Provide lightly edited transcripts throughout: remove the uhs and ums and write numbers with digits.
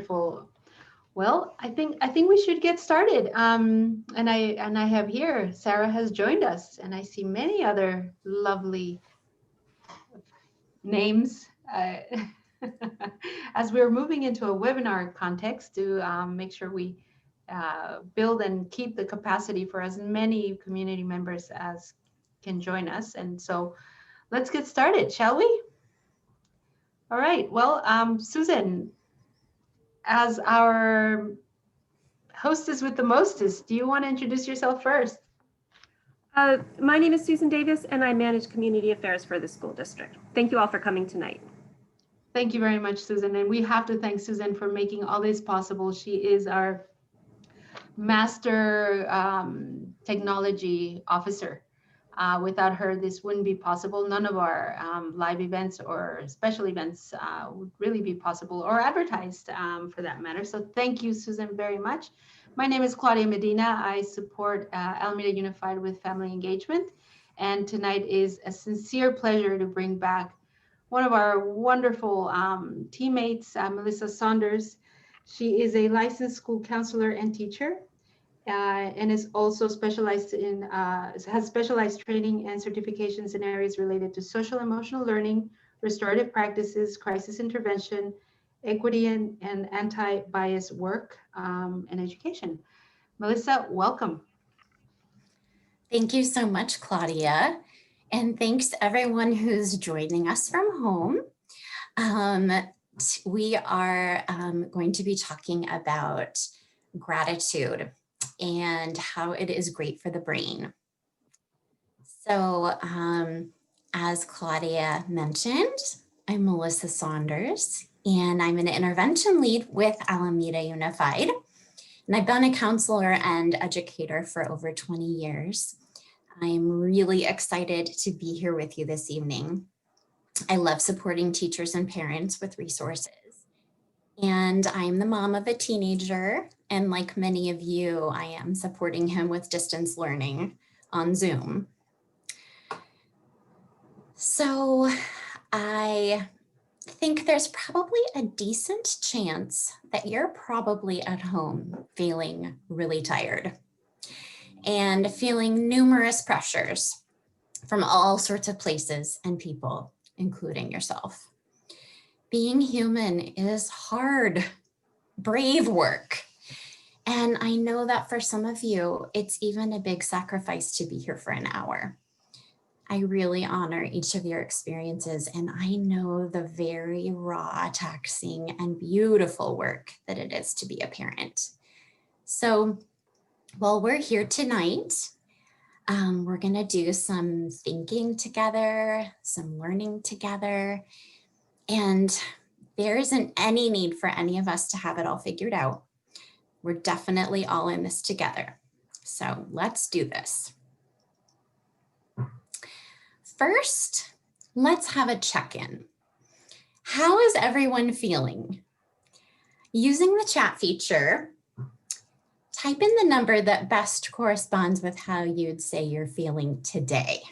Wonderful. Well, I think we should get started. And I have here Sarah has joined us, and I see many other lovely names. As we're moving into a webinar context to make sure we build and keep the capacity for as many community members as can join us. And so let's get started, shall we? All right. Well, Susan, as our hostess with the mostest, do you want to introduce yourself first? My name is Susan Davis, and I manage community affairs for the school district. Thank you all for coming tonight. Thank you very much, Susan. And we have to thank Susan for making all this possible. She is our master technology officer. Without her, this wouldn't be possible. None of our live events or special events would really be possible, or advertised for that matter. So thank you, Susan, very much. My name is Claudia Medina. I support Alameda Unified with family engagement. And tonight is a sincere pleasure to bring back one of our wonderful teammates, Melissa Saunders. She is a licensed school counselor and teacher. And is also specialized in, has specialized training and certifications in areas related to social emotional learning, restorative practices, crisis intervention, equity and anti-bias work, and education. Melissa, welcome. Thank you so much, Claudia. And thanks everyone who's joining us from home. We are going to be talking about gratitude and how it is great for the brain. So as Claudia mentioned, I'm Melissa Saunders, and I'm an intervention lead with Alameda Unified. And I've been a counselor and educator for over 20 years. I'm really excited to be here with you this evening. I love supporting teachers and parents with resources. And I'm the mom of a teenager, and like many of you, I am supporting him with distance learning on Zoom. So I think there's probably a decent chance that you're probably at home feeling really tired and feeling numerous pressures from all sorts of places and people, including yourself. Being human is hard, brave work. And I know that for some of you, it's even a big sacrifice to be here for an hour. I really honor each of your experiences, and I know the very raw, taxing, and beautiful work that it is to be a parent. So while we're here tonight, we're gonna do some thinking together, some learning together, and there isn't any need for any of us to have it all figured out. We're definitely all in this together. So let's do this. First, let's have a check-in. How is everyone feeling? Using the chat feature, type in the number that best corresponds with how you'd say you're feeling today.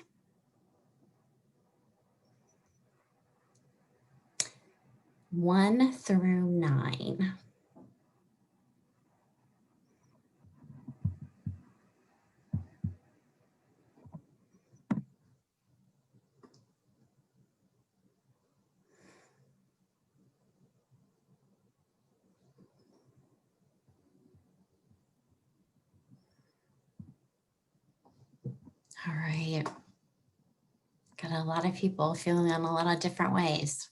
One through 9. All right. Got a lot of people feeling in a lot of different ways.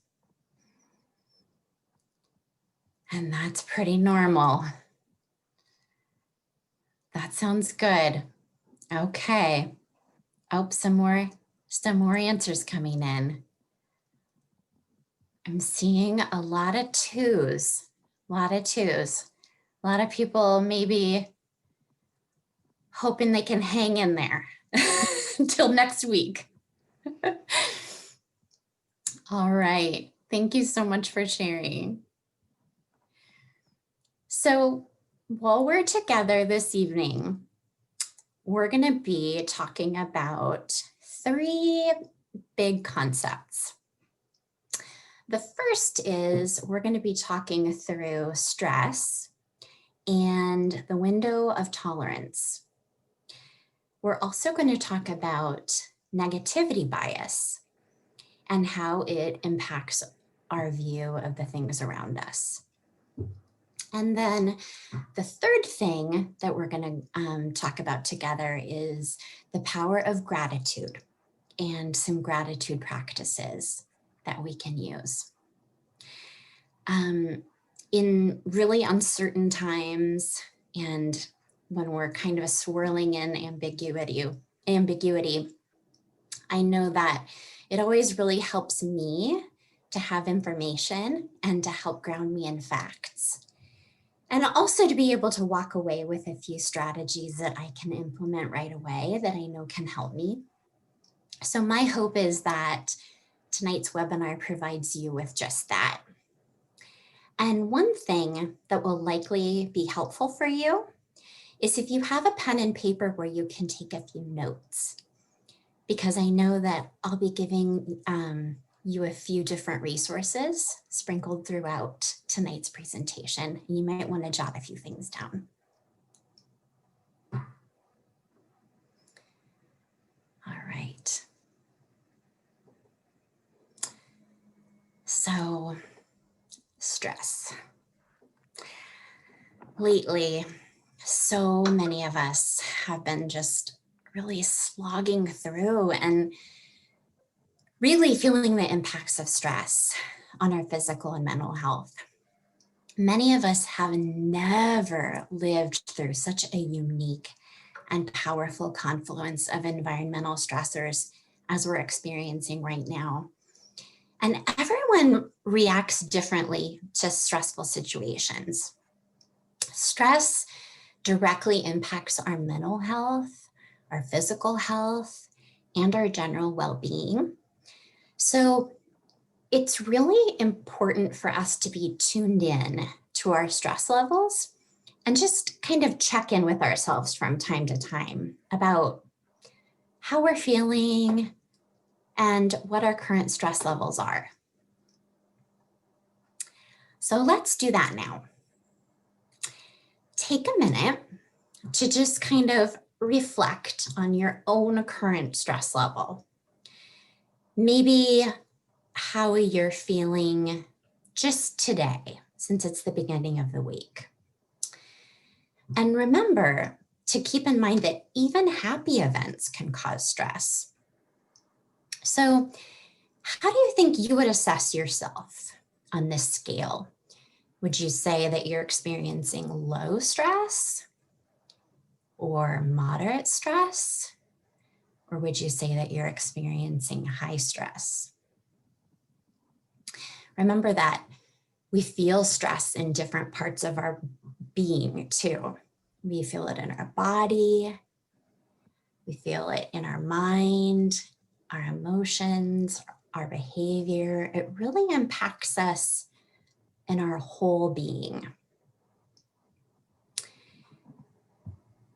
And that's pretty normal. That sounds good. Okay. Oh, some more answers coming in. I'm seeing a lot of 2s, a lot of people maybe hoping they can hang in there until next week. All right, thank you so much for sharing. So while we're together this evening, we're going to be talking about 3 big concepts. The first is we're going to be talking through stress and the window of tolerance. We're also going to talk about negativity bias and how it impacts our view of the things around us. And then the third thing that we're going to talk about together is the power of gratitude and some gratitude practices that we can use. In really uncertain times and when we're kind of swirling in ambiguity, I know that it always really helps me to have information and to help ground me in facts. And also to be able to walk away with a few strategies that I can implement right away that I know can help me. So my hope is that tonight's webinar provides you with just that. And one thing that will likely be helpful for you is if you have a pen and paper where you can take a few notes, because I know that I'll be giving you a few different resources sprinkled throughout tonight's presentation. You might want to jot a few things down. All right. So, stress. Lately, so many of us have been just really slogging through and really feeling the impacts of stress on our physical and mental health. Many of us have never lived through such a unique and powerful confluence of environmental stressors as we're experiencing right now. And everyone reacts differently to stressful situations. Stress directly impacts our mental health, our physical health, and our general well-being. So it's really important for us to be tuned in to our stress levels and just kind of check in with ourselves from time to time about how we're feeling and what our current stress levels are. So let's do that now. Take a minute to just kind of reflect on your own current stress level. Maybe how you're feeling just today, since it's the beginning of the week. And remember to keep in mind that even happy events can cause stress. So how do you think you would assess yourself on this scale? Would you say that you're experiencing low stress or moderate stress? Or would you say that you're experiencing high stress? Remember that we feel stress in different parts of our being too. We feel it in our body, we feel it in our mind, our emotions, our behavior. It really impacts us in our whole being.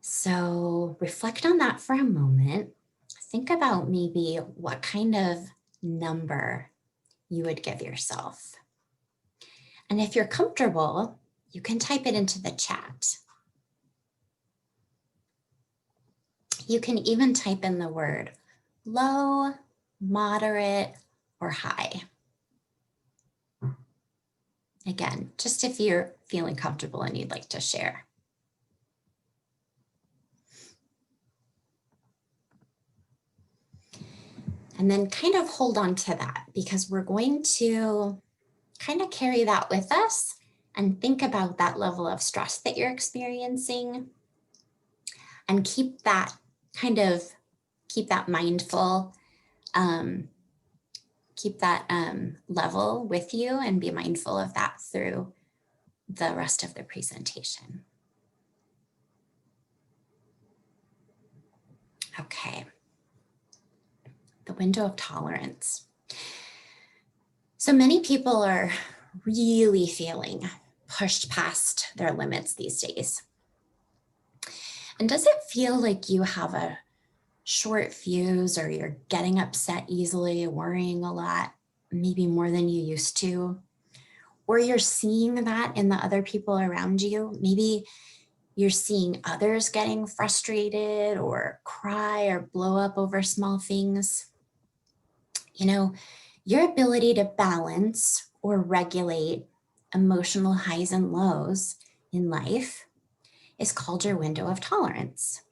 So reflect on that for a moment. Think about maybe what kind of number you would give yourself. And if you're comfortable, you can type it into the chat. You can even type in the word low, moderate, or high. Again, just if you're feeling comfortable and you'd like to share. And then kind of hold on to that, because we're going to kind of carry that with us and think about that level of stress that you're experiencing and keep that mindful, keep that level with you and be mindful of that through the rest of the presentation. Okay. The window of tolerance. So many people are really feeling pushed past their limits these days. And does it feel like you have a short fuse, or you're getting upset easily, worrying a lot? maybe more than you used to, or you're seeing that in the other people around you. Maybe you're seeing others getting frustrated or cry or blow up over small things. You know, your ability to balance or regulate emotional highs and lows in life is called your window of tolerance.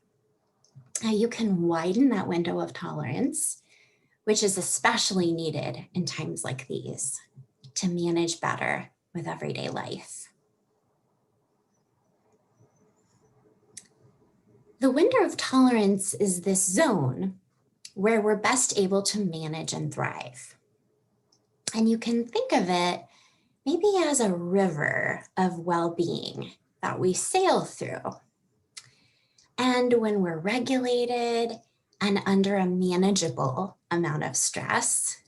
Now, you can widen that window of tolerance, which is especially needed in times like these to manage better with everyday life. The window of tolerance is this zone where we're best able to manage and thrive. And you can think of it maybe as a river of well-being that we sail through. And when we're regulated and under a manageable amount of stress,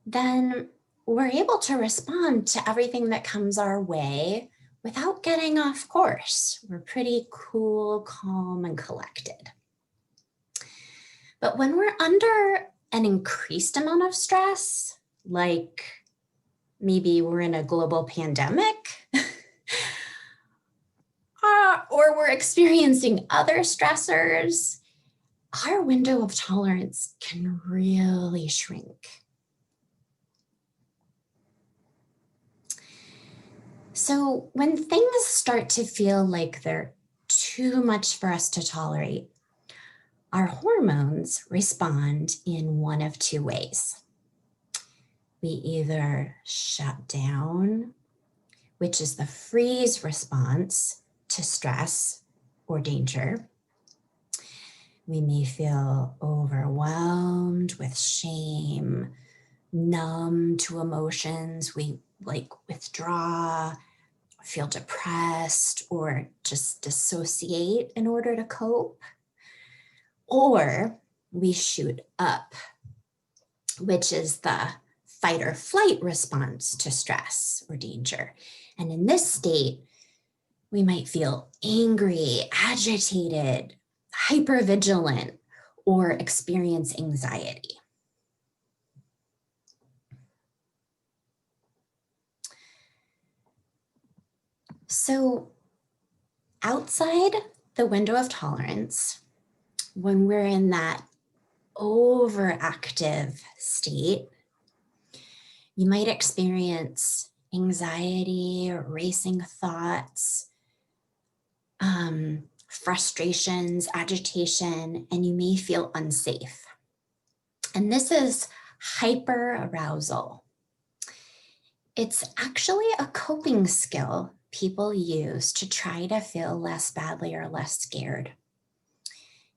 then we're able to respond to everything that comes our way without getting off course. We're pretty cool, calm, and collected. But when we're under an increased amount of stress, like maybe we're in a global pandemic, or we're experiencing other stressors, our window of tolerance can really shrink. So when things start to feel like they're too much for us to tolerate, our hormones respond in one of two ways. We either shut down, which is the freeze response to stress or danger. We may feel overwhelmed with shame, numb to emotions. We withdraw, feel depressed, or just dissociate in order to cope. Or we shoot up, which is the fight or flight response to stress or danger. And in this state, we might feel angry, agitated, hypervigilant, or experience anxiety. So outside the window of tolerance, when we're in that overactive state, you might experience anxiety, racing thoughts, frustrations, agitation, and you may feel unsafe. And this is hyperarousal. It's actually a coping skill people use to try to feel less badly or less scared.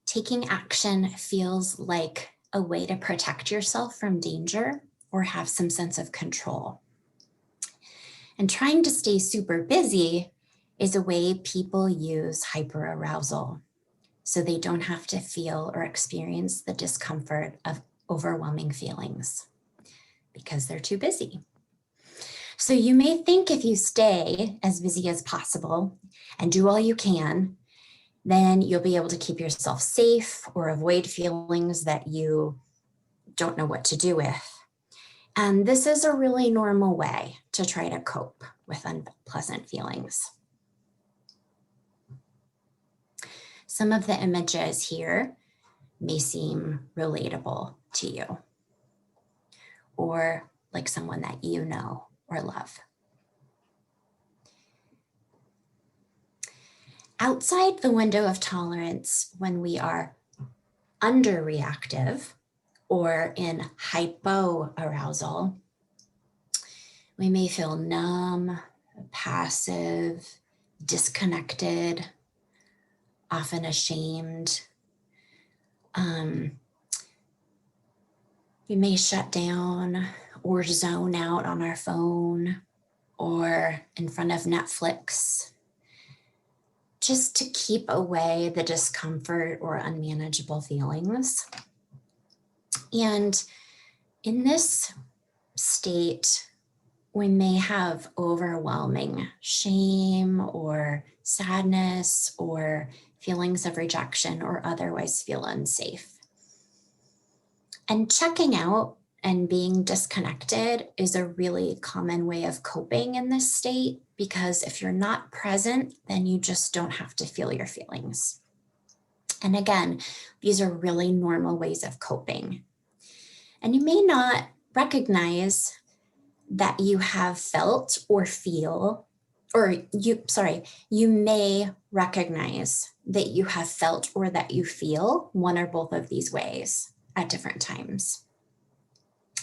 Taking action feels like a way to protect yourself from danger or have some sense of control. And trying to stay super busy is a way people use hyperarousal so they don't have to feel or experience the discomfort of overwhelming feelings because they're too busy. So you may think if you stay as busy as possible and do all you can, then you'll be able to keep yourself safe or avoid feelings that you don't know what to do with. And this is a really normal way to try to cope with unpleasant feelings. Some of the images here may seem relatable to you or like someone that you know or love. Outside the window of tolerance, when we are underreactive or in hypoarousal, we may feel numb, passive, disconnected, often ashamed. We may shut down or zone out on our phone or in front of Netflix, just to keep away the discomfort or unmanageable feelings. And in this state, we may have overwhelming shame or sadness or feelings of rejection or otherwise feel unsafe. And checking out and being disconnected is a really common way of coping in this state, because if you're not present, then you just don't have to feel your feelings. And again, these are really normal ways of coping. And you may not recognize that you have felt or feel, you may recognize that you have felt or that you feel one or both of these ways at different times.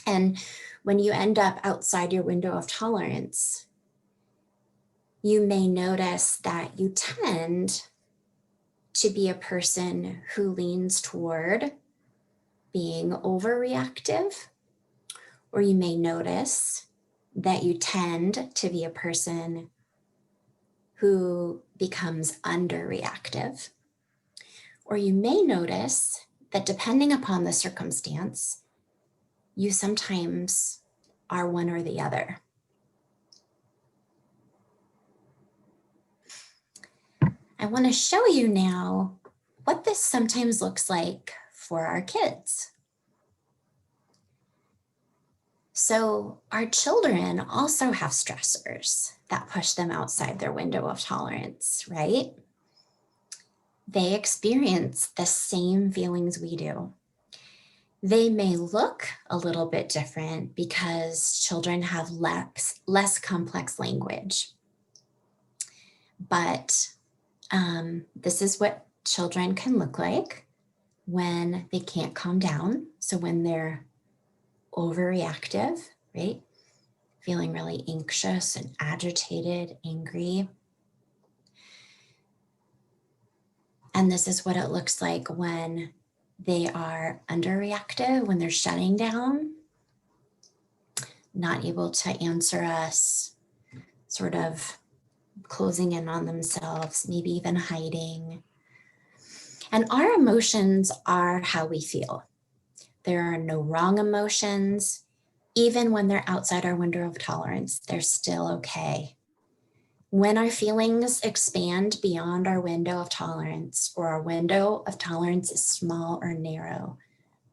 And when you end up outside your window of tolerance, you may notice that you tend to be a person who leans toward being overreactive, or you may notice that you tend to be a person who becomes underreactive, or you may notice that depending upon the circumstance, you sometimes are one or the other. I want to show you now what this sometimes looks like for our kids. So our children also have stressors that push them outside their window of tolerance, right? They experience the same feelings we do. They may look a little bit different because children have less complex language. But this is what children can look like when they can't calm down. So when they're overreactive, right? Feeling really anxious and agitated, angry. And this is what it looks like when they are underreactive, when they're shutting down, not able to answer us, sort of closing in on themselves, maybe even hiding. And our emotions are how we feel. There are no wrong emotions. Even when they're outside our window of tolerance, they're still okay. When our feelings expand beyond our window of tolerance, or our window of tolerance is small or narrow,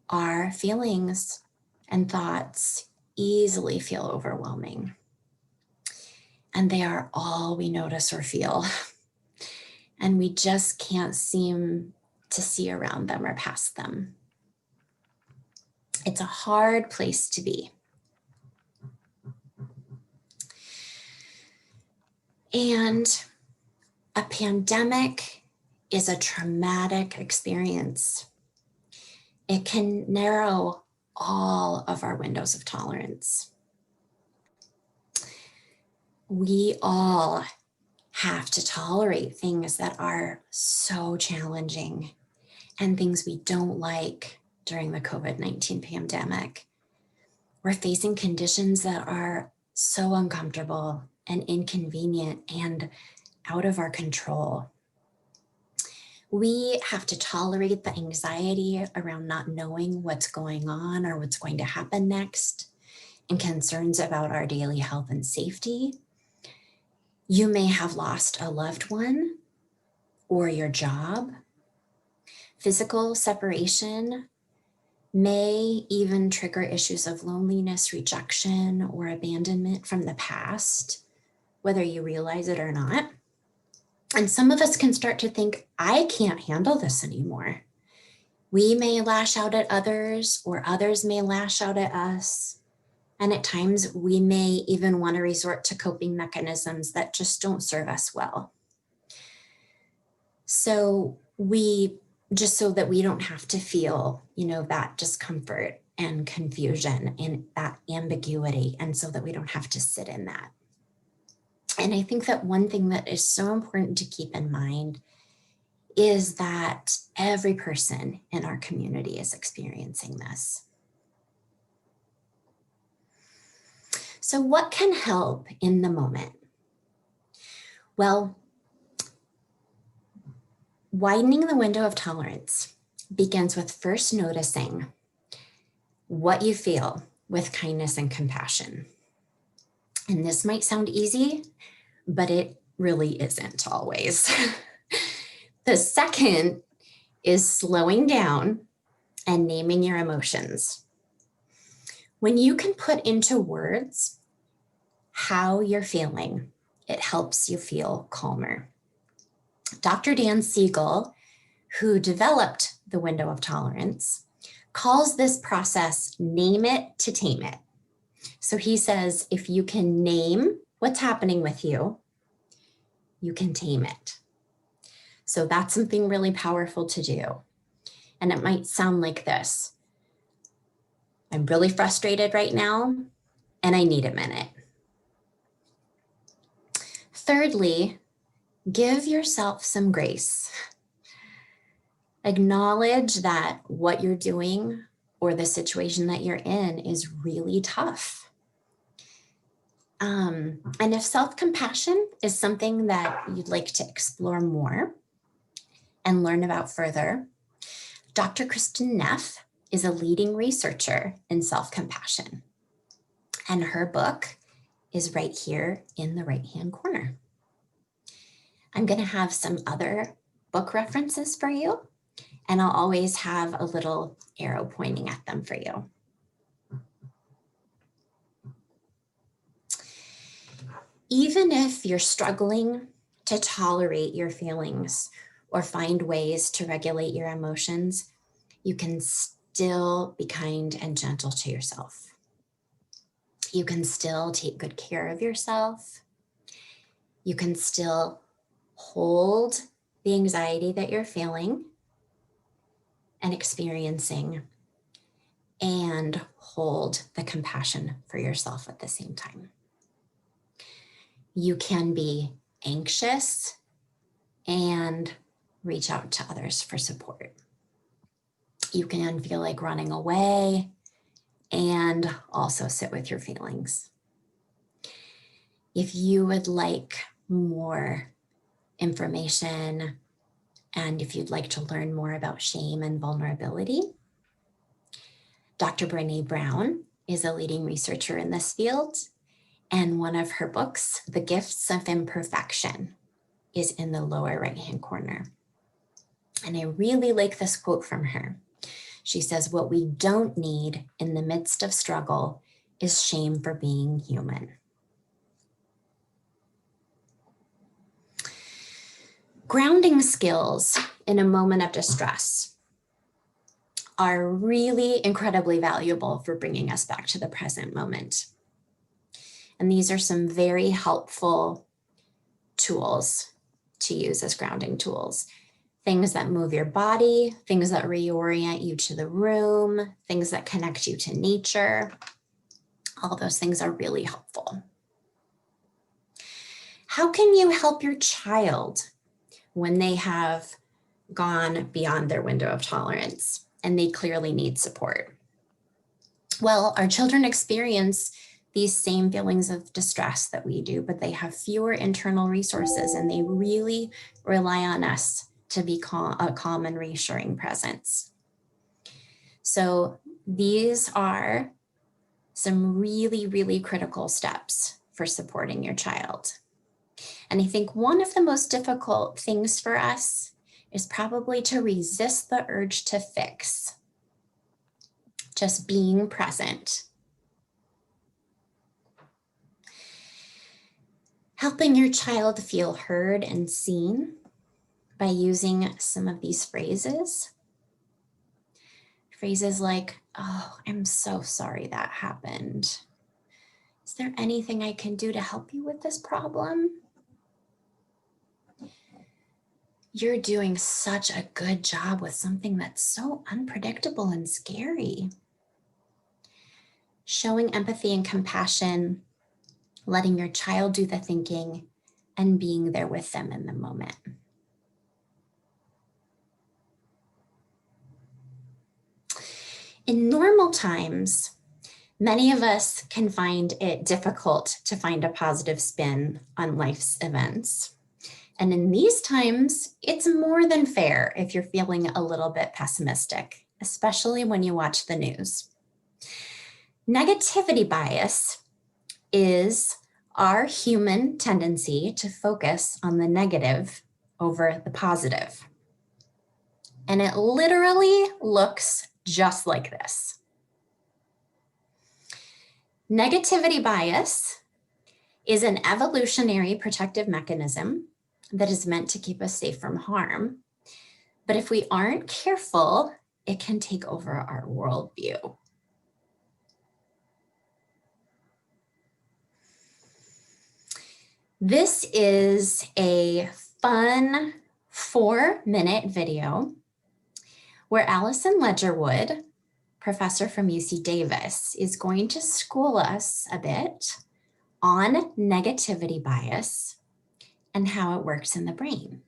our feelings and thoughts easily feel overwhelming. And they are all we notice or feel. And we just can't seem to see around them or past them. It's a hard place to be. And a pandemic is a traumatic experience. It can narrow all of our windows of tolerance. We all have to tolerate things that are so challenging and things we don't like during the COVID-19 pandemic. We're facing conditions that are so uncomfortable and inconvenient and out of our control. We have to tolerate the anxiety around not knowing what's going on or what's going to happen next, and concerns about our daily health and safety. You may have lost a loved one or your job. Physical separation may even trigger issues of loneliness, rejection, or abandonment from the past, whether you realize it or not. And some of us can start to think, I can't handle this anymore. We may lash out at others, or others may lash out at us. And at times we may even want to resort to coping mechanisms that just don't serve us well. So so that we don't have to feel, that discomfort and confusion and that ambiguity, and so that we don't have to sit in that. And I think that one thing that is so important to keep in mind is that every person in our community is experiencing this. So what can help in the moment? Well, widening the window of tolerance begins with first noticing what you feel with kindness and compassion. And this might sound easy, but it really isn't always. The second is slowing down and naming your emotions. When you can put into words how you're feeling, it helps you feel calmer. Dr. Dan Siegel, who developed the window of tolerance, calls this process name it to tame it. So he says, if you can name what's happening with you, you can tame it. So that's something really powerful to do. And it might sound like this. I'm really frustrated right now, and I need a minute. Thirdly, give yourself some grace. Acknowledge that what you're doing or the situation that you're in is really tough. And if self-compassion is something that you'd like to explore more and learn about further, Dr. Kristen Neff is a leading researcher in self-compassion, and her book is right here in the right-hand corner. I'm going to have some other book references for you, and I'll always have a little arrow pointing at them for you. Even if you're struggling to tolerate your feelings or find ways to regulate your emotions, you can still be kind and gentle to yourself. You can still take good care of yourself. You can still hold the anxiety that you're feeling and experiencing, and hold the compassion for yourself at the same time. You can be anxious and reach out to others for support. You can feel like running away and also sit with your feelings. If you would like more information and if you'd like to learn more about shame and vulnerability, Dr. Brené Brown is a leading researcher in this field, and one of her books, The Gifts of Imperfection, is in the lower right-hand corner. And I really like this quote from her. She says, "What we don't need in the midst of struggle is shame for being human." Grounding skills in a moment of distress are really incredibly valuable for bringing us back to the present moment. And these are some very helpful tools to use as grounding tools. Things that move your body, things that reorient you to the room, things that connect you to nature. All those things are really helpful. How can you help your child when they have gone beyond their window of tolerance and they clearly need support? Well, our children experience these same feelings of distress that we do, but they have fewer internal resources, and they really rely on us to be a calm and reassuring presence. So these are some really, really critical steps for supporting your child. And I think one of the most difficult things for us is probably to resist the urge to fix. Just being present. Helping your child feel heard and seen by using some of these phrases. Phrases like, "Oh, I'm so sorry that happened. Is there anything I can do to help you with this problem? You're doing such a good job with something that's so unpredictable and scary." Showing empathy and compassion, letting your child do the thinking, and being there with them in the moment. In normal times, many of us can find it difficult to find a positive spin on life's events. And in these times, it's more than fair if you're feeling a little bit pessimistic, especially when you watch the news. Negativity bias is our human tendency to focus on the negative over the positive. And it literally looks just like this. Negativity bias is an evolutionary protective mechanism that is meant to keep us safe from harm. But if we aren't careful, it can take over our worldview. This is a fun 4-minute video where Allison Ledgerwood, professor from UC Davis, is going to school us a bit on negativity bias and how it works in the brain.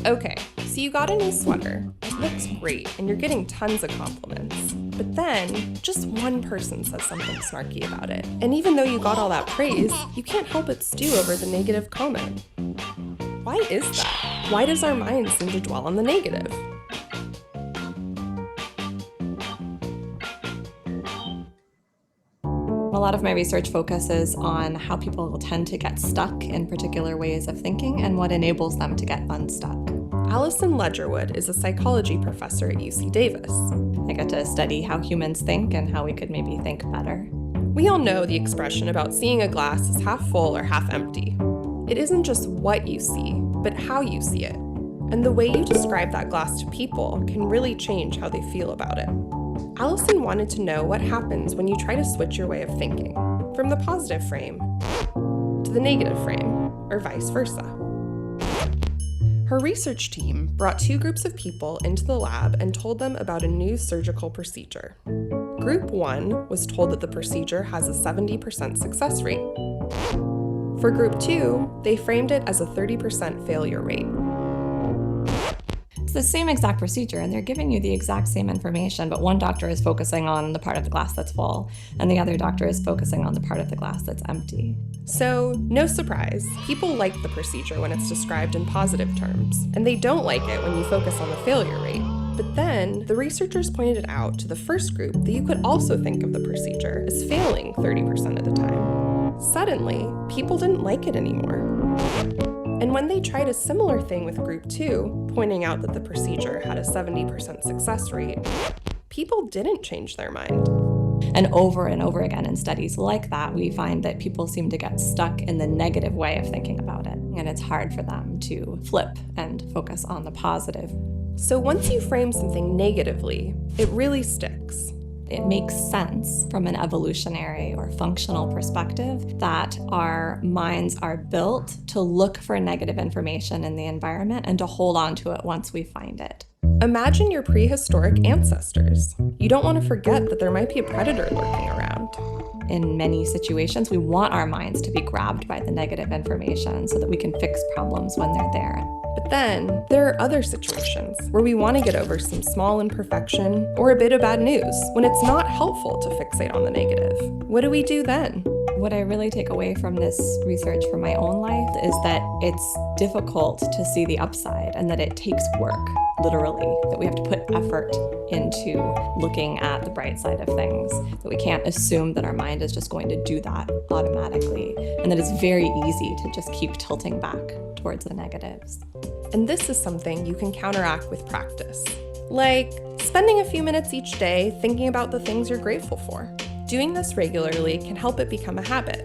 Okay, so you got a new sweater. It looks great, and you're getting tons of compliments. But then, just one person says something snarky about it. And even though you got all that praise, you can't help but stew over the negative comment. Why is that? Why does our mind seem to dwell on the negative? A lot of my research focuses on how people tend to get stuck in particular ways of thinking and what enables them to get unstuck. Allison Ledgerwood is a psychology professor at UC Davis. I get to study how humans think and how we could maybe think better. We all know the expression about seeing a glass as half full or half empty. It isn't just what you see, but how you see it. And the way you describe that glass to people can really change how they feel about it. Allison wanted to know what happens when you try to switch your way of thinking from the positive frame to the negative frame, or vice versa. Her research team brought 2 groups of people into the lab and told them about a new surgical procedure. Group 1 was told that the procedure has a 70% success rate. For Group 2, they framed it as a 30% failure rate. It's the same exact procedure and they're giving you the exact same information, but one doctor is focusing on the part of the glass that's full and the other doctor is focusing on the part of the glass that's empty. So, no surprise, people like the procedure when it's described in positive terms, and they don't like it when you focus on the failure rate. But then, the researchers pointed it out to the first group that you could also think of the procedure as failing 30% of the time. Suddenly, people didn't like it anymore. And when they tried a similar thing with Group 2, pointing out that the procedure had a 70% success rate, people didn't change their mind. And over again in studies like that, we find that people seem to get stuck in the negative way of thinking about it. And it's hard for them to flip and focus on the positive. So once you frame something negatively, it really sticks. It makes sense from an evolutionary or functional perspective that our minds are built to look for negative information in the environment and to hold on to it once we find it. Imagine your prehistoric ancestors. You don't want to forget that there might be a predator lurking around. In many situations, we want our minds to be grabbed by the negative information so that we can fix problems when they're there. But then, there are other situations where we want to get over some small imperfection or a bit of bad news when it's not helpful to fixate on the negative. What do we do then? What I really take away from this research for my own life is that it's difficult to see the upside and that it takes work, literally, that we have to put effort into looking at the bright side of things, that we can't assume that our mind is just going to do that automatically, and that it's very easy to just keep tilting back towards the negatives. And this is something you can counteract with practice, like spending a few minutes each day thinking about the things you're grateful for. Doing this regularly can help it become a habit.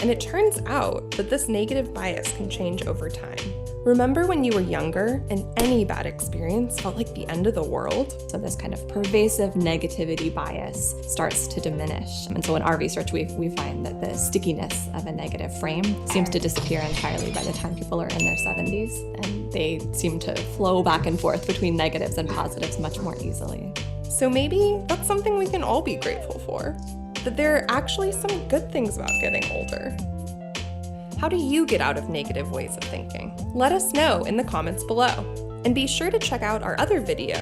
And it turns out that this negative bias can change over time. Remember when you were younger and any bad experience felt like the end of the world? So this kind of pervasive negativity bias starts to diminish. And so in our research, we find that the stickiness of a negative frame seems to disappear entirely by the time people are in their 70s. And they seem to flow back and forth between negatives and positives much more easily. So maybe that's something we can all be grateful for, that there are actually some good things about getting older. How do you get out of negative ways of thinking? Let us know in the comments below. And be sure to check out our other video.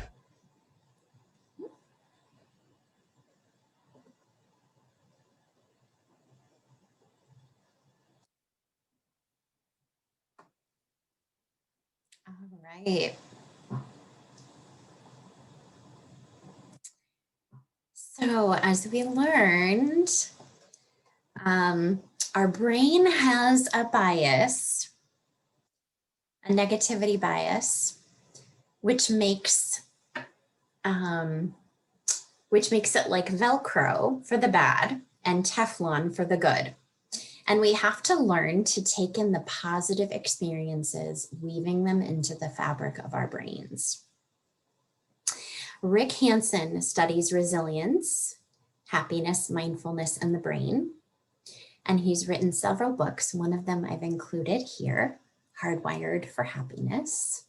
All right. So as we learned, our brain has a bias, a negativity bias, which makes it like Velcro for the bad and Teflon for the good. And we have to learn to take in the positive experiences, weaving them into the fabric of our brains. Rick Hansen studies resilience, happiness, mindfulness, and the brain. And he's written several books. One of them I've included here, Hardwired for Happiness.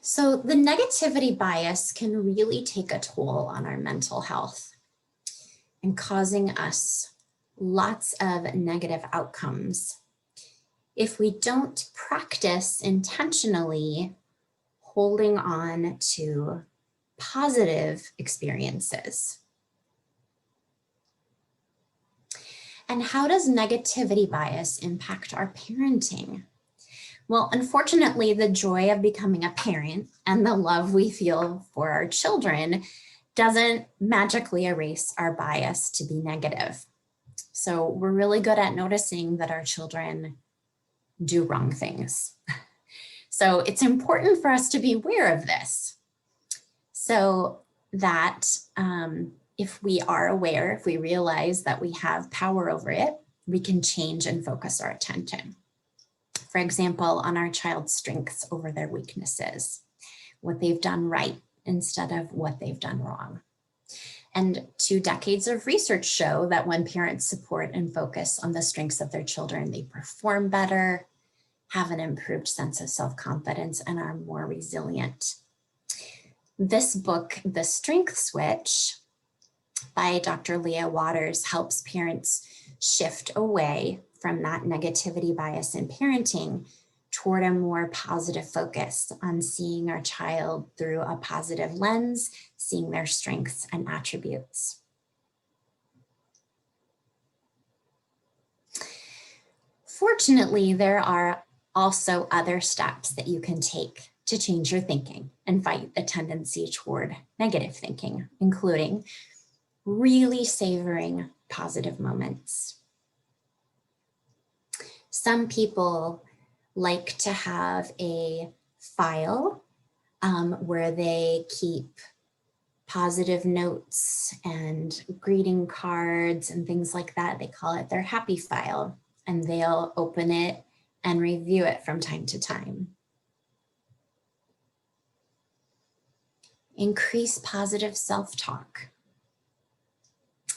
So the negativity bias can really take a toll on our mental health and causing us lots of negative outcomes if we don't practice intentionally holding on to positive experiences. And how does negativity bias impact our parenting? Well, unfortunately, the joy of becoming a parent and the love we feel for our children doesn't magically erase our bias to be negative. So we're really good at noticing that our children do wrong things. So it's important for us to be aware of this so that if we are aware, if we realize that we have power over it, we can change and focus our attention. For example, on our child's strengths over their weaknesses, what they've done right instead of what they've done wrong. And 2 decades of research show that when parents support and focus on the strengths of their children, they perform better, have an improved sense of self-confidence, and are more resilient. This book, The Strength Switch, by Dr. Leah Waters, helps parents shift away from that negativity bias in parenting toward a more positive focus on seeing our child through a positive lens, seeing their strengths and attributes. Fortunately, there are also other steps that you can take to change your thinking and fight the tendency toward negative thinking, including really savoring positive moments. Some people like to have a file where they keep positive notes and greeting cards and things like that. They call it their happy file, and they'll open it and review it from time to time. Increase positive self-talk.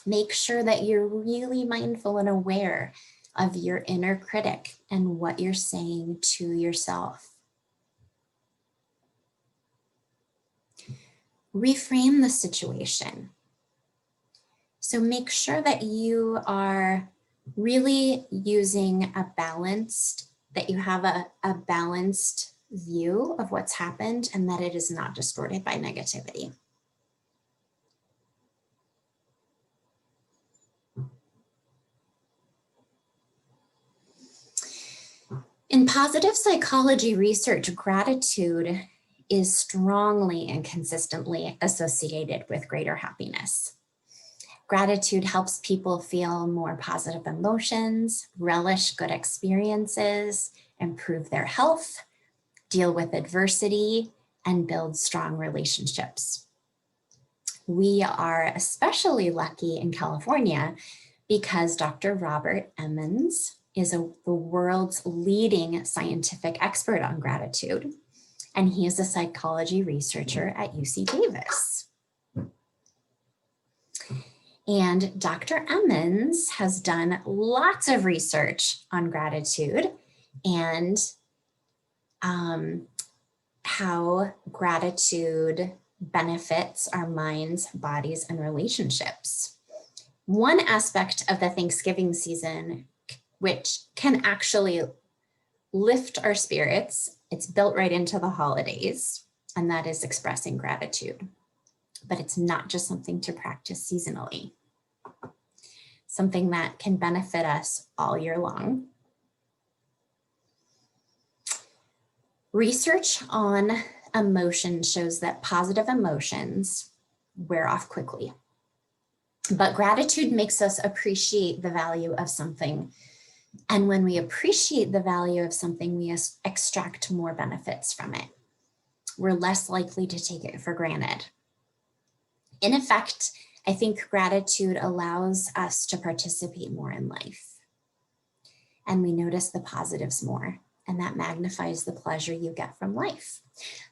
Make sure that you're really mindful and aware of your inner critic and what you're saying to yourself. Reframe the situation. So make sure that you are really using that you have a balanced view of what's happened and that it is not distorted by negativity. In positive psychology research, gratitude is strongly and consistently associated with greater happiness. Gratitude helps people feel more positive emotions, relish good experiences, improve their health, deal with adversity, and build strong relationships. We are especially lucky in California because Dr. Robert Emmons is the world's leading scientific expert on gratitude, and he is a psychology researcher at UC Davis. And Dr. Emmons has done lots of research on gratitude and how gratitude benefits our minds, bodies, and relationships. One aspect of the Thanksgiving season which can actually lift our spirits, it's built right into the holidays, and that is expressing gratitude. But it's not just something to practice seasonally. Something that can benefit us all year long. Research on emotion shows that positive emotions wear off quickly. But gratitude makes us appreciate the value of something. And when we appreciate the value of something, we extract more benefits from it. We're less likely to take it for granted. In effect, I think gratitude allows us to participate more in life. And we notice the positives more, and that magnifies the pleasure you get from life.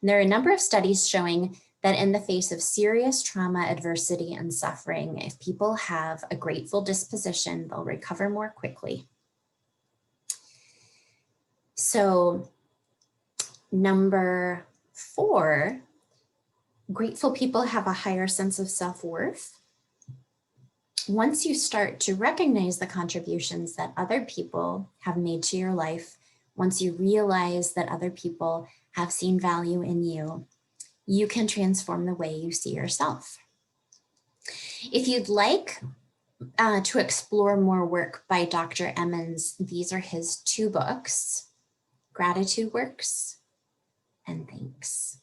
And there are a number of studies showing that in the face of serious trauma, adversity, and suffering, if people have a grateful disposition, they'll recover more quickly. So, number 4, grateful people have a higher sense of self-worth. Once you start to recognize the contributions that other people have made to your life, once you realize that other people have seen value in you, you can transform the way you see yourself. If you'd like to explore more work by Dr. Emmons, these are his 2 books, Gratitude Works and Thanks.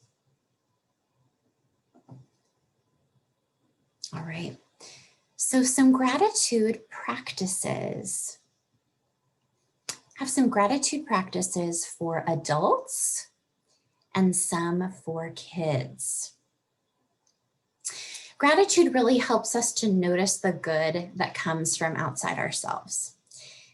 All right, so some gratitude practices. I have some gratitude practices for adults and some for kids. Gratitude really helps us to notice the good that comes from outside ourselves.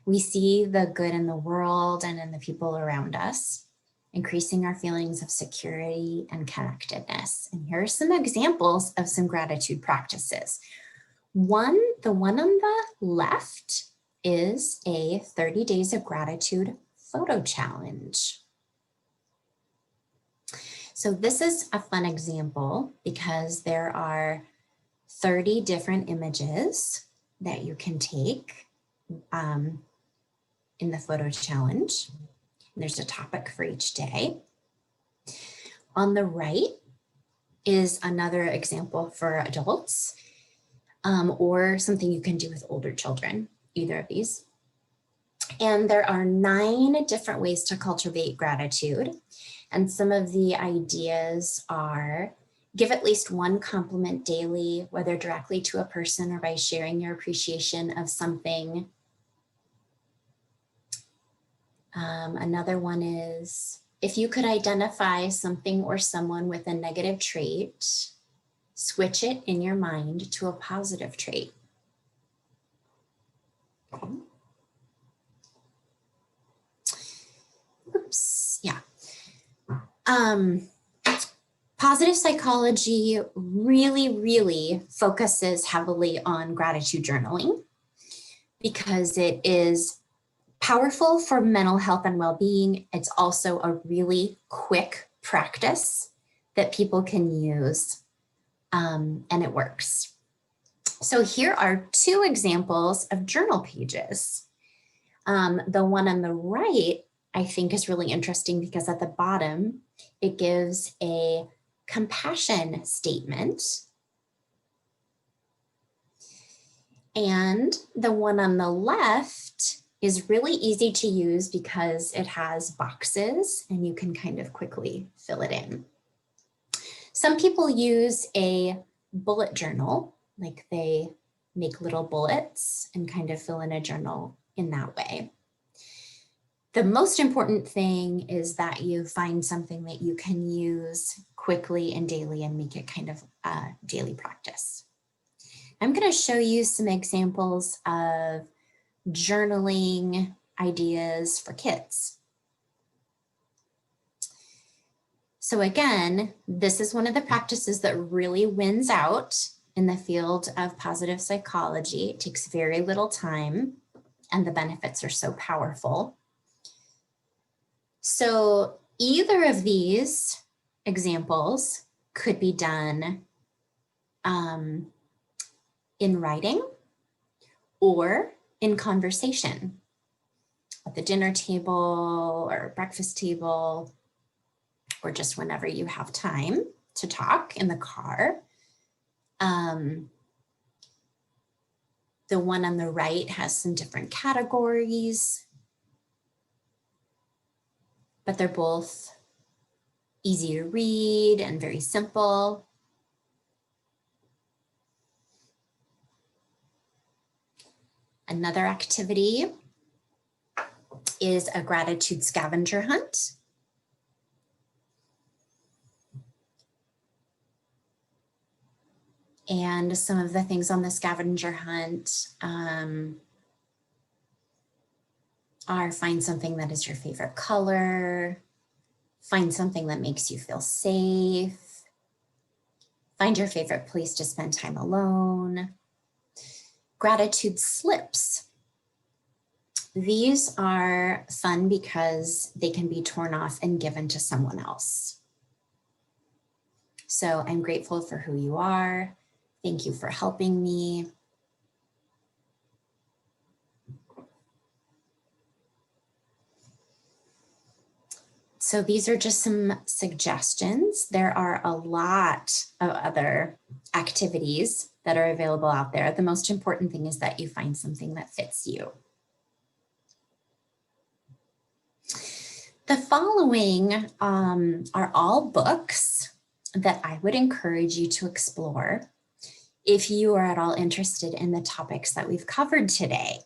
We see the good in the world and in the people around us, increasing our feelings of security and connectedness. And here are some examples of some gratitude practices. The one on the left is a 30 Days of Gratitude photo challenge. So this is a fun example because there are 30 different images that you can take in the photo challenge. There's a topic for each day. On the right is another example for adults or something you can do with older children, either of these. And there are 9 different ways to cultivate gratitude. And some of the ideas are: give at least 1 compliment daily, whether directly to a person or by sharing your appreciation of something. Another one is, if you could identify something or someone with a negative trait, switch it in your mind to a positive trait. Okay. Oops, yeah. Positive psychology really focuses heavily on gratitude journaling because it is powerful for mental health and well-being. It's also a really quick practice that people can use, and it works. So here are 2 examples of journal pages. The one on the right, I think, is really interesting because at the bottom, it gives a compassion statement. And the one on the left is really easy to use because it has boxes and you can kind of quickly fill it in. Some people use a bullet journal, like they make little bullets and kind of fill in a journal in that way. The most important thing is that you find something that you can use quickly and daily and make it kind of a daily practice. I'm going to show you some examples of journaling ideas for kids. So again, this is one of the practices that really wins out in the field of positive psychology. It takes very little time and the benefits are so powerful. So either of these examples could be done in writing or in conversation at the dinner table or breakfast table, or just whenever you have time to talk in the car. The one on the right has some different categories, but they're both easy to read and very simple. Another activity is a gratitude scavenger hunt. And some of the things on the scavenger hunt are find something that is your favorite color, find something that makes you feel safe, find your favorite place to spend time alone. Gratitude slips. These are fun because they can be torn off and given to someone else. So I'm grateful for who you are. Thank you for helping me. So these are just some suggestions. There are a lot of other activities that are available out there. The most important thing is that you find something that fits you. The following are all books that I would encourage you to explore if you are at all interested in the topics that we've covered today.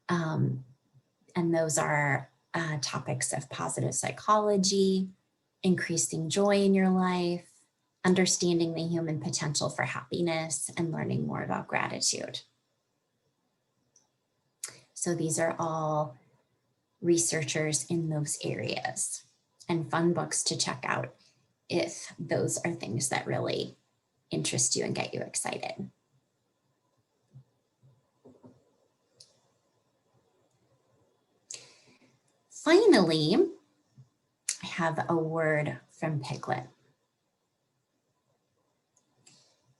And those are topics of positive psychology, increasing joy in your life, understanding the human potential for happiness, and learning more about gratitude. So these are all researchers in those areas and fun books to check out if those are things that really interest you and get you excited. Finally, I have a word from Piglet.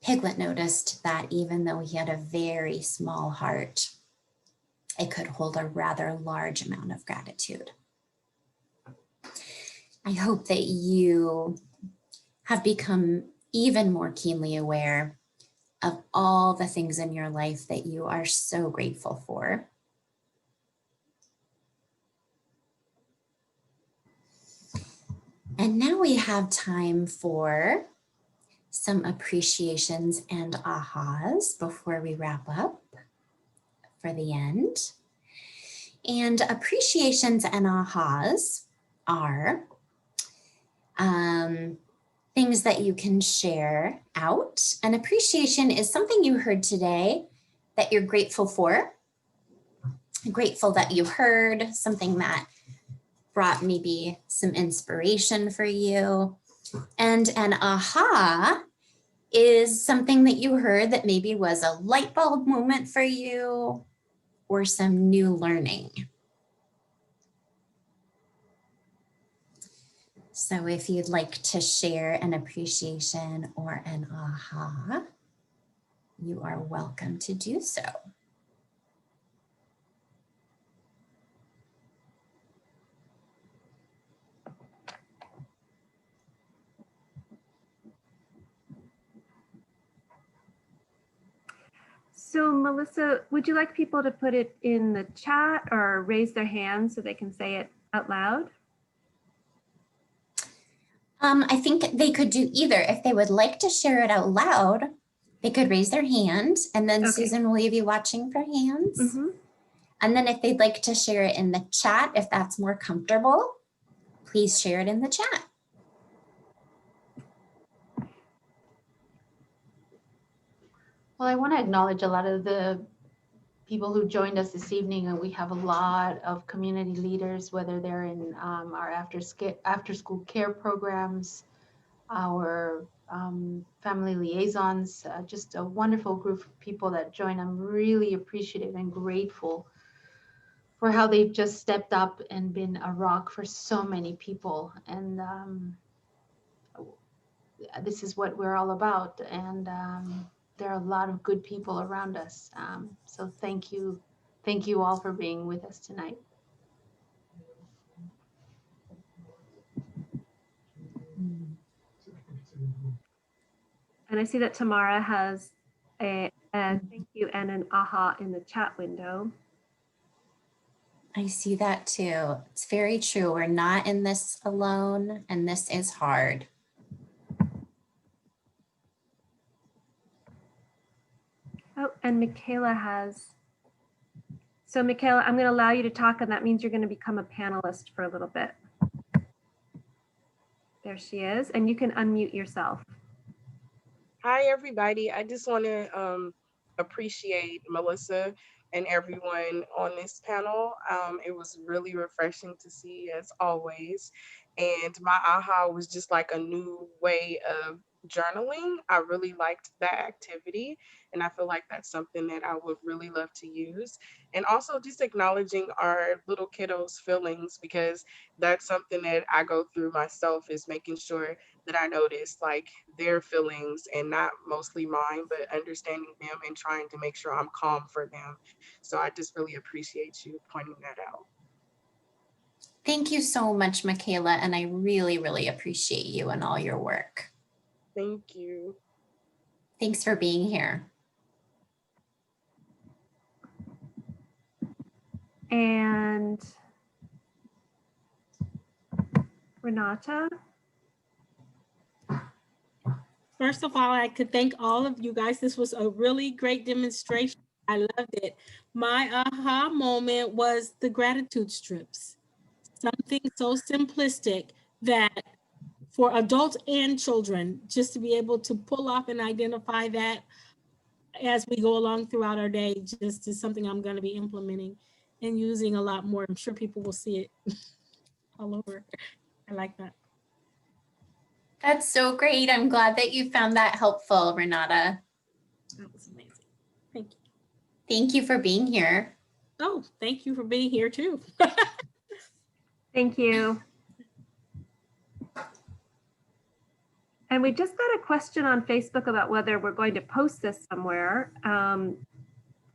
Piglet noticed that even though he had a very small heart, it could hold a rather large amount of gratitude. I hope that you have become even more keenly aware of all the things in your life that you are so grateful for. And now we have time for some appreciations and ahas before we wrap up for the end. And appreciations and ahas are things that you can share out. An appreciation is something you heard today that you're grateful for. Grateful that you heard something that brought maybe some inspiration for you. And an aha is something that you heard that maybe was a light bulb moment for you or some new learning. So if you'd like to share an appreciation or an aha, you are welcome to do so. So Melissa, would you like people to put it in the chat or raise their hands so they can say it out loud? I think they could do either. If they would like to share it out loud, they could raise their hand, and then Okay. Susan will leave you watching for hands. Mm-hmm. And then if they'd like to share it in the chat, if that's more comfortable, please share it in the chat. Well, I want to acknowledge a lot of the people who joined us this evening, and we have a lot of community leaders, whether they're in our after school care programs, our family liaisons, just a wonderful group of people that join. I'm really appreciative and grateful for how they've just stepped up and been a rock for so many people. And this is what we're all about. And there are a lot of good people around us. So thank you. Thank you all for being with us tonight. And I see that Tamara has a thank you and an aha in the chat window. I see that too. It's very true. We're not in this alone, and this is hard. Oh, and Michaela has. So Michaela, I'm going to allow you to talk, and that means you're going to become a panelist for a little bit. There she is, and you can unmute yourself. Hi, everybody. I just want to appreciate Melissa and everyone on this panel. It was really refreshing to see, as always. And my aha was just like a new way of journaling. I really liked that activity. And I feel like that's something that I would really love to use. And also just acknowledging our little kiddos' feelings, because that's something that I go through myself, is making sure that I notice like their feelings and not mostly mine, but understanding them and trying to make sure I'm calm for them. So I just really appreciate you pointing that out. Thank you so much, Michaela, and I really, really appreciate you and all your work. Thank you. Thanks for being here. And Renata. First of all, I could thank all of you guys. This was a really great demonstration. I loved it. My aha moment was the gratitude strips. Something so simplistic that for adults and children, just to be able to pull off and identify that as we go along throughout our day, just is something I'm going to be implementing and using a lot more. I'm sure people will see it all over. I like that. That's so great. I'm glad that you found that helpful, Renata. That was amazing. Thank you. Thank you for being here. Oh, thank you for being here too. Thank you. And we just got a question on Facebook about whether we're going to post this somewhere. And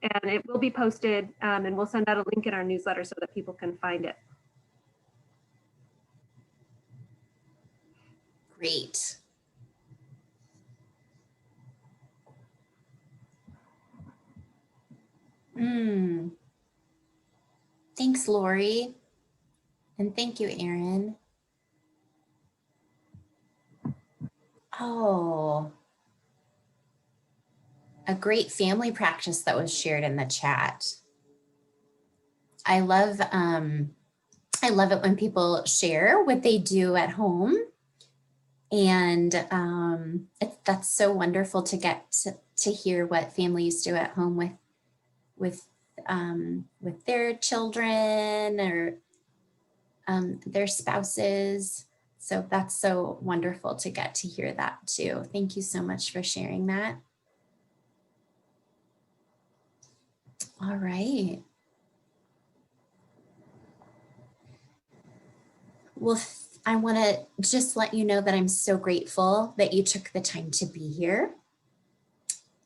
it will be posted, and we'll send out a link in our newsletter so that people can find it. Great. Thanks, Lori. And thank you, Erin. Oh, a great family practice that was shared in the chat. I love it when people share what they do at home. And that's so wonderful to get to hear what families do at home with their children or their spouses. So that's so wonderful to get to hear that too. Thank you so much for sharing that. All right. Well, I want to just let you know that I'm so grateful that you took the time to be here,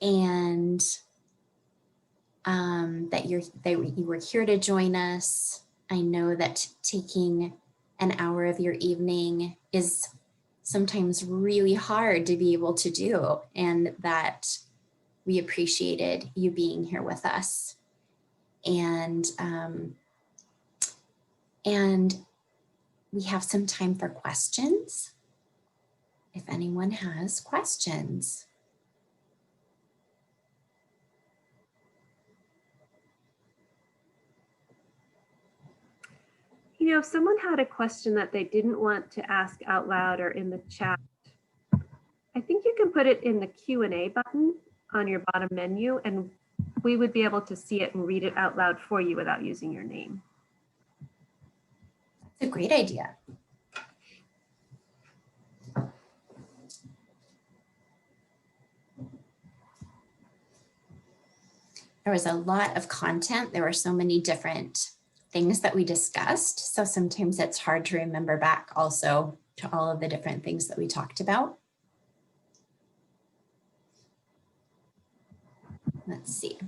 and that you were here to join us. I know that taking an hour of your evening is sometimes really hard to be able to do, and that we appreciated you being here with us. And we have some time for questions, if anyone has questions. You know, if someone had a question that they didn't want to ask out loud or in the chat, I think you can put it in the Q&A button on your bottom menu, and we would be able to see it and read it out loud for you without using your name. It's a great idea. There was a lot of content. There were so many different things that we discussed. So sometimes it's hard to remember back also to all of the different things that we talked about. Let's see.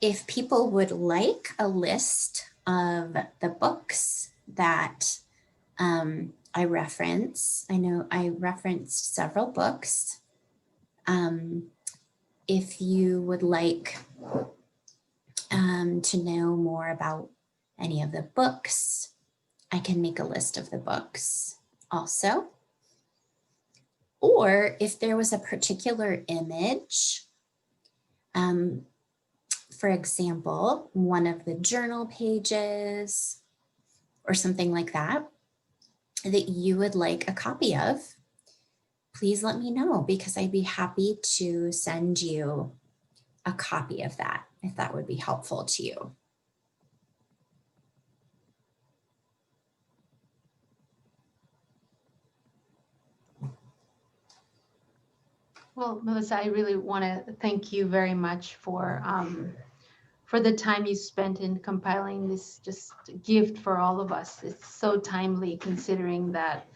If people would like a list of the books that I reference, I know I referenced several books. if you would like to know more about any of the books, I can make a list of the books also. Or if there was a particular image, for example, one of the journal pages or something like that, that you would like a copy of, please let me know, because I'd be happy to send you a copy of that if that would be helpful to you. Well, Melissa, I really want to thank you very much for the time you spent in compiling this just gift for all of us. It's so timely, considering that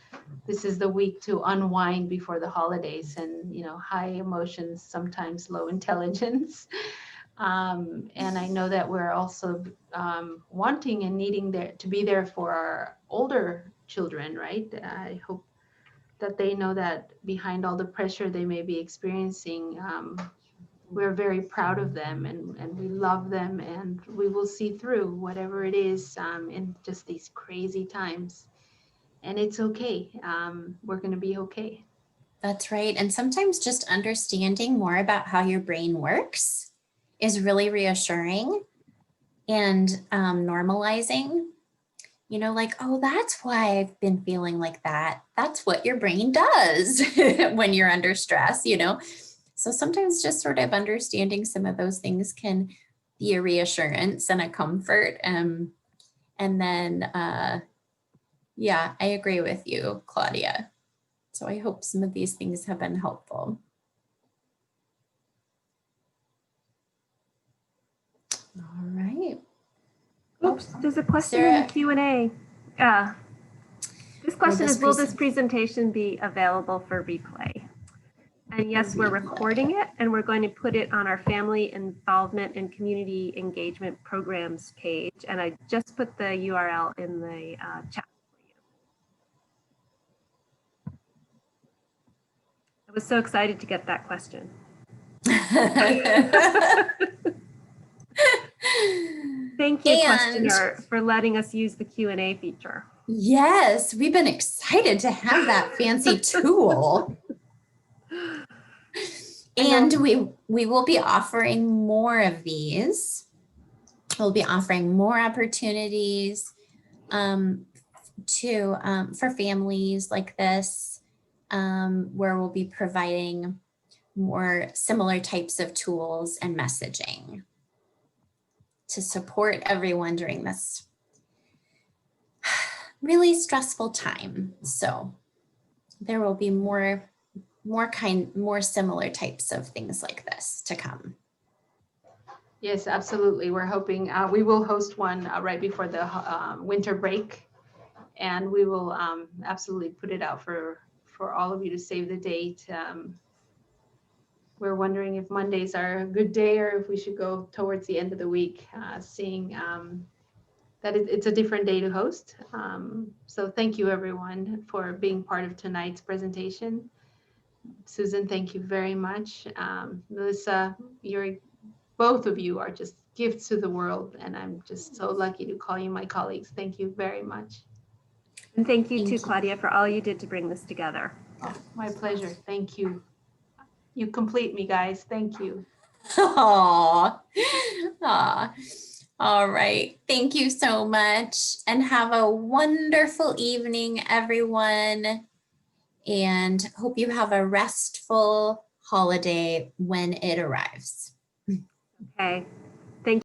this is the week to unwind before the holidays, and high emotions, sometimes low intelligence. And I know that we're also wanting and needing to be there for our older children, right? I hope that they know that behind all the pressure they may be experiencing, we're very proud of them, and we love them, and we will see through whatever it is in just these crazy times. And it's okay. We're going to be okay. That's right. And sometimes just understanding more about how your brain works is really reassuring and normalizing. Like, oh, that's why I've been feeling like that. That's what your brain does when you're under stress, So sometimes just sort of understanding some of those things can be a reassurance and a comfort. And then, yeah, I agree with you, Claudia. So I hope some of these things have been helpful. All right. Oops, there's a question in the Q&A. This question is, will this presentation be available for replay? And yes, we're recording it, and we're going to put it on our family involvement and community engagement programs page. And I just put the URL in the chat for you. I was so excited to get that question. Thank you, questioner, for letting us use the Q&A feature. Yes, we've been excited to have that fancy tool. And we will be offering more of these. We'll be offering more opportunities for families like this, where we'll be providing more similar types of tools and messaging to support everyone during this really stressful time. So there will be more similar types of things like this to come. Yes, absolutely. We're hoping we will host one right before the winter break, and we will absolutely put it out for all of you to save the date. We're wondering if Mondays are a good day, or if we should go towards the end of the week, seeing that it's a different day to host. So thank you, everyone, for being part of tonight's presentation. Susan, thank you very much. Melissa, both of you are just gifts to the world, and I'm just so lucky to call you my colleagues. Thank you very much. And thank you to Claudia for all you did to bring this together. Oh, my pleasure. Thank you. You complete me, guys. Thank you. Aww. All right. Thank you so much, and have a wonderful evening, everyone. And hope you have a restful holiday when it arrives. Okay.